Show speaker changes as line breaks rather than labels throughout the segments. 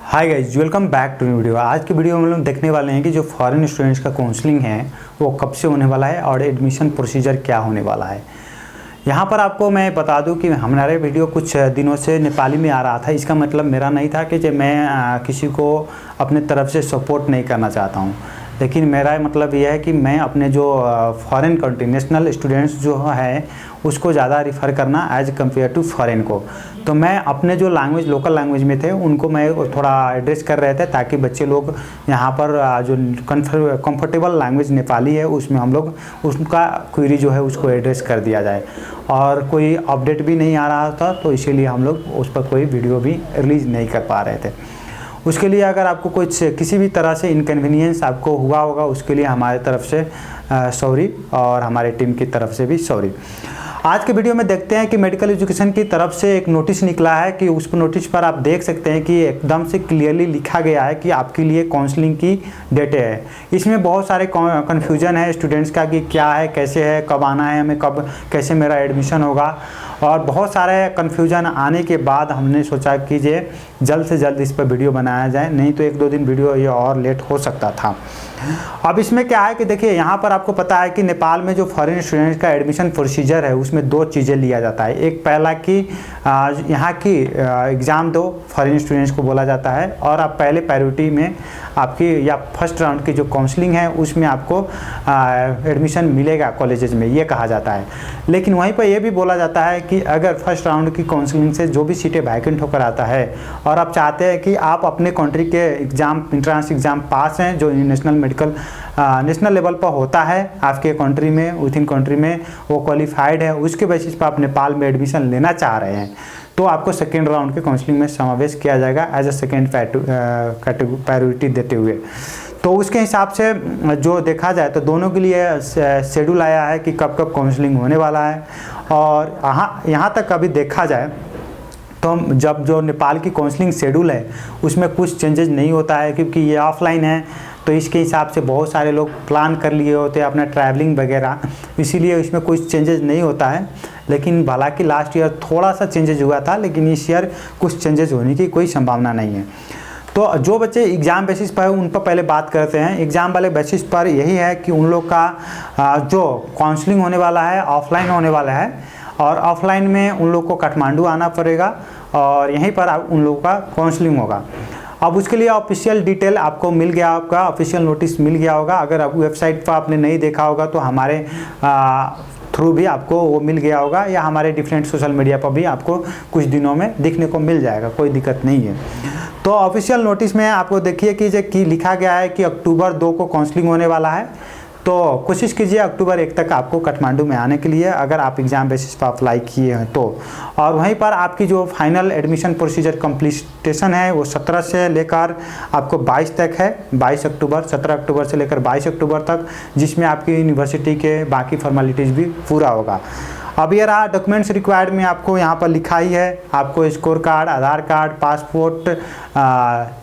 Hi guys, welcome back to new video. आज की video में हम लोग देखने वाले हैं कि जो फॉरेन स्टूडेंट्स का काउंसलिंग है वो कब से होने वाला है और एडमिशन प्रोसीजर क्या होने वाला है। यहाँ पर आपको मैं बता दूं कि हमारे वीडियो कुछ दिनों से नेपाली में आ रहा था। इसका मतलब मेरा नहीं था कि मैं किसी को अपने तरफ से सपोर्ट नहीं करना चाहता हूँ, लेकिन मेरा मतलब यह है कि मैं अपने जो फॉरेन कंट्री नेशनल स्टूडेंट्स जो है उसको ज़्यादा रिफ़र करना एज कम्पेयर टू फॉरेन को। तो मैं अपने जो लैंग्वेज लोकल लैंग्वेज में थे उनको मैं थोड़ा एड्रेस कर रहे थे ताकि बच्चे लोग यहाँ पर जो कंफर्टेबल लैंग्वेज नेपाली है उसमें हम लोग उसका क्वेरी जो है उसको एड्रेस कर दिया जाए। और कोई अपडेट भी नहीं आ रहा था तो इसीलिए हम लोग उस पर कोई वीडियो भी रिलीज़ नहीं कर पा रहे थे। उसके लिए अगर आपको कुछ किसी भी तरह से इनकन्वीनियंस आपको हुआ होगा उसके लिए हमारे तरफ से सॉरी और हमारे टीम की तरफ से भी सॉरी। आज के वीडियो में देखते हैं कि मेडिकल एजुकेशन की तरफ से एक नोटिस निकला है कि उस नोटिस पर आप देख सकते हैं कि एकदम से क्लियरली लिखा गया है कि आपके लिए काउंसलिंग की डेट है। इसमें बहुत सारे कन्फ्यूजन है स्टूडेंट्स का कि क्या है, कैसे है, कब आना है, हमें कब कैसे मेरा एडमिशन होगा, और बहुत सारे कन्फ्यूजन आने के बाद हमने सोचा कि ये जल्द से जल्द इस पर वीडियो बनाया जाए, नहीं तो 1-2 दिन वीडियो ये और लेट हो सकता था। अब इसमें क्या है कि देखिए यहाँ पर आपको पता है कि नेपाल में जो फॉरेन स्टूडेंट्स का एडमिशन प्रोसीजर है उसमें 2 चीज़ें लिया जाता है। एक पहला कि यहाँ की एग्ज़ाम दो, फॉरेन स्टूडेंट्स को बोला जाता है, और आप पहले प्रायोरिटी में आपकी या फर्स्ट राउंड की जो काउंसलिंग है उसमें आपको एडमिशन मिलेगा कॉलेजेस में, ये कहा जाता है। लेकिन वहीं पर यह भी बोला जाता है कि अगर फर्स्ट राउंड की काउंसलिंग से जो भी सीटें वैकेंट होकर आता है और आप चाहते हैं कि आप अपने कंट्री के एग्ज़ाम इंट्रांस एग्ज़ाम पास हैं जो नेशनल लेवल पर होता है आपके कंट्री में, विद इन कंट्री में वो क्वालिफाइड है, उसके बेसिस पर आप नेपाल में एडमिशन लेना चाह रहे हैं तो आपको सेकेंड राउंड के काउंसलिंग में समावेश किया जाएगा एज अ सेकेंड प्रायोरिटी देते हुए। तो उसके हिसाब से जो देखा जाए तो दोनों के लिए शेड्यूल आया है कि कब कब काउंसलिंग होने वाला है। और यहाँ तक अभी देखा जाए तो जब जो नेपाल की काउंसलिंग शेड्यूल है उसमें कुछ चेंजेस नहीं होता है, क्योंकि ये ऑफलाइन है तो इसके हिसाब से बहुत सारे लोग प्लान कर लिए होते हैं अपना ट्रैवलिंग वगैरह, इसीलिए इसमें कुछ चेंजेस नहीं होता है। लेकिन हालांकि लास्ट ईयर थोड़ा सा चेंजेस हुआ था, लेकिन इस ईयर कुछ चेंजेस होने की कोई संभावना नहीं है। तो जो बच्चे एग्ज़ाम बेसिस पर उन पर पहले बात करते हैं। एग्ज़ाम वाले बेसिस पर यही है कि उन लोग का जो काउंसलिंग होने वाला है ऑफलाइन होने वाला है, और ऑफलाइन में उन लोग को काठमांडू आना पड़ेगा और यहीं पर उन लोगों का काउंसलिंग होगा। अब उसके लिए ऑफिशियल डिटेल आपको मिल गया, आपका ऑफिशियल नोटिस मिल गया होगा। अगर आप वेबसाइट पर आपने नहीं देखा होगा तो हमारे थ्रू भी आपको वो मिल गया होगा, या हमारे डिफरेंट सोशल मीडिया पर भी आपको कुछ दिनों में दिखने को मिल जाएगा, कोई दिक्कत नहीं है। तो ऑफिशियल नोटिस में आपको देखिए कि लिखा गया है कि अक्टूबर 2 को काउंसलिंग होने वाला है। तो कोशिश कीजिए अक्टूबर 1 तक आपको काठमांडू में आने के लिए, अगर आप एग्ज़ाम बेसिस पर अप्लाई किए हैं तो। और वहीं पर आपकी जो फाइनल एडमिशन प्रोसीजर कंप्लीटेशन है वो 17 से लेकर आपको 22 तक है, 22 अक्टूबर, 17 अक्टूबर से लेकर 22 अक्टूबर तक, जिसमें आपकी यूनिवर्सिटी के बाकी फॉर्मेलिटीज़ भी पूरा होगा। अब ये रहा डॉक्यूमेंट्स रिक्वायर्ड में आपको यहाँ पर लिखा ही है, आपको स्कोर कार्ड, आधार कार्ड, पासपोर्ट,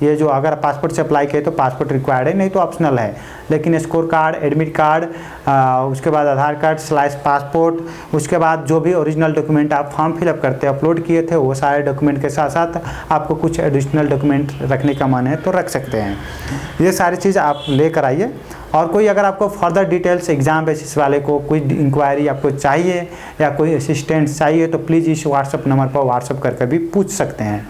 ये जो अगर पासपोर्ट से अप्लाई किए तो पासपोर्ट रिक्वायर्ड है, नहीं तो ऑप्शनल है, लेकिन स्कोर कार्ड, एडमिट कार्ड, उसके बाद आधार कार्ड स्लैश पासपोर्ट, उसके बाद जो भी ओरिजिनल डॉक्यूमेंट आप फॉर्म फिलअप करते अपलोड किए थे वो सारे डॉक्यूमेंट के साथ साथ आपको कुछ एडिशनल डॉक्यूमेंट रखने का मन है तो रख सकते हैं। ये सारी चीज़ आप लेकर आइए। और कोई अगर आपको फर्दर डिटेल्स एग्ज़ाम बेसिस वाले को कोई इंक्वायरी आपको चाहिए या कोई असिस्टेंस चाहिए तो प्लीज़ इस व्हाट्सअप नंबर पर व्हाट्सअप करके भी पूछ सकते हैं।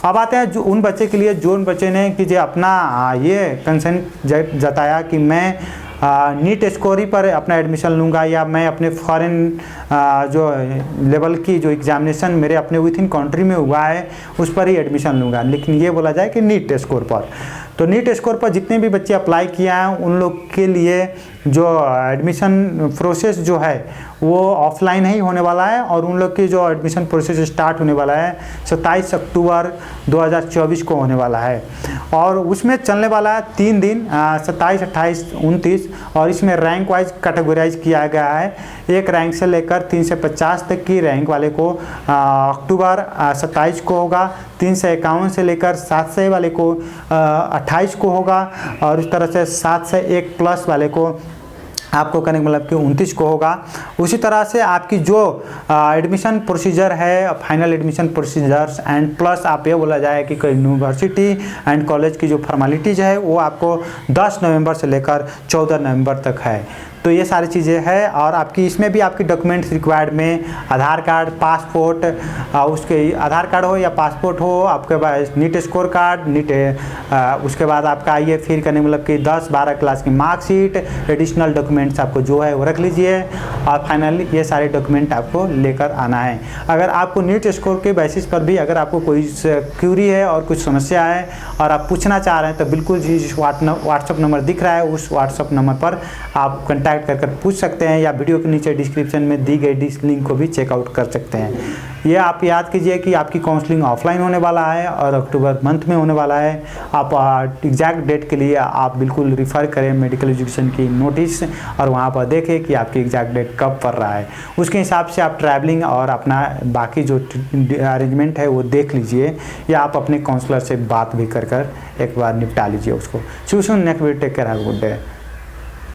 अब आते हैं जो उन बच्चे के लिए जो उन बच्चे ने कि जो अपना ये कंसेंट जताया कि मैं नीट स्कोर ही पर अपना एडमिशन लूँगा, या मैं अपने फॉरेन जो लेवल की जो एग्ज़ामिनेशन मेरे अपने विथ इन कंट्री में हुआ है उस पर ही एडमिशन लूँगा, लेकिन ये बोला जाए कि नीट स्कोर पर। तो नीट स्कोर पर जितने भी बच्चे अप्लाई किए हैं उन लोग के लिए जो एडमिशन प्रोसेस जो है वो ऑफलाइन ही होने वाला है, और उन लोग की जो एडमिशन प्रोसेस स्टार्ट होने वाला है 27 अक्टूबर 2024 को होने वाला है, और उसमें चलने वाला है 3 दिन, 27, 28, 29, और इसमें रैंक वाइज कैटेगराइज किया गया है। एक रैंक से लेकर 3 से 50 तक की रैंक वाले को अक्टूबर 27 को होगा, 3 से 51 से लेकर 7 से वाले को 28 को होगा, और इस तरह से 7 से 1 प्लस वाले को आपको करने का मतलब कि 29 को होगा। उसी तरह से आपकी जो एडमिशन प्रोसीजर है, final admission procedures and plus आप ये बोला जाए कि यूनिवर्सिटी एंड कॉलेज की जो फॉर्मेलिटीज़ है वो आपको 10 नवंबर से लेकर 14 नवंबर तक है। तो ये सारी चीज़ें हैं और आपकी इसमें भी आपकी डॉक्यूमेंट्स रिक्वायर्ड में आधार कार्ड, पासपोर्ट, उसके आधार कार्ड हो या पासपोर्ट हो, आपके पास नीट स्कोर कार्ड, नीट उसके बाद आपका आइए फिर करने मतलब कि 10-12 क्लास की मार्कशीट, एडिशनल डॉक्यूमेंट्स आपको जो है वो रख लीजिए और फाइनली ये सारे डॉक्यूमेंट आपको लेकर आना है। अगर आपको नीट स्कोर के बेसिस पर भी अगर आपको कोई क्यूरी है और कुछ समस्या है और आप पूछना चाह रहे हैं तो बिल्कुल जिस व्हाट्सअप नंबर दिख रहा है उस व्हाट्सअप नंबर पर आप कॉन्टैक्ट कर पूछ सकते हैं या वीडियो के नीचे डिस्क्रिप्शन में दी गई लिंक को भी चेकआउट कर सकते हैं। ये आप याद कीजिए कि आपकी काउंसलिंग ऑफलाइन होने वाला है और अक्टूबर मंथ में होने वाला है। आप एग्जैक्ट डेट के लिए आप बिल्कुल रिफ़र करें मेडिकल एजुकेशन की नोटिस और वहाँ पर देखें कि आपकी एग्जैक्ट डेट कब पड़ रहा है। उसके हिसाब से आप ट्रैवलिंग और अपना बाकी जो अरेंजमेंट है वो देख लीजिए या आप अपने काउंसलर से बात भी कर एक बार निपटा लीजिए उसको। Next video, take care, have a good day.